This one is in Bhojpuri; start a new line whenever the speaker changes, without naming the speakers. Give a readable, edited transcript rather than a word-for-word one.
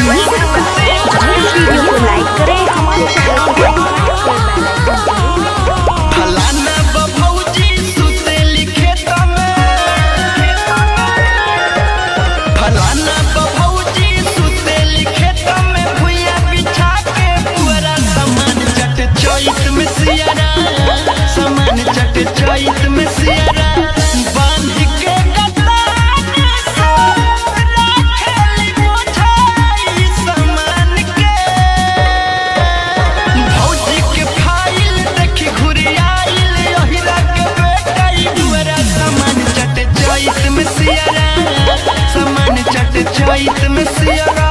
वीडियो को लाइक करें, हमारे चैनल को सब्सक्राइब करें।
फलाना बभौजी सुतेली खेत में, फलाना बभौजी सुतेली खेत में, भुइया बिछा के पुअरा सामान चट चोइत में सियारा, सामान चट चोइत में सियारा, बांध के गतान से राखेली बोझाई सामान के। भौजी के फाइल देखी घुरियाइल, ओहिरा के बेटाई दुआरा सामान चट चोइत में सियारा, सामान चट चोइत में सियारा।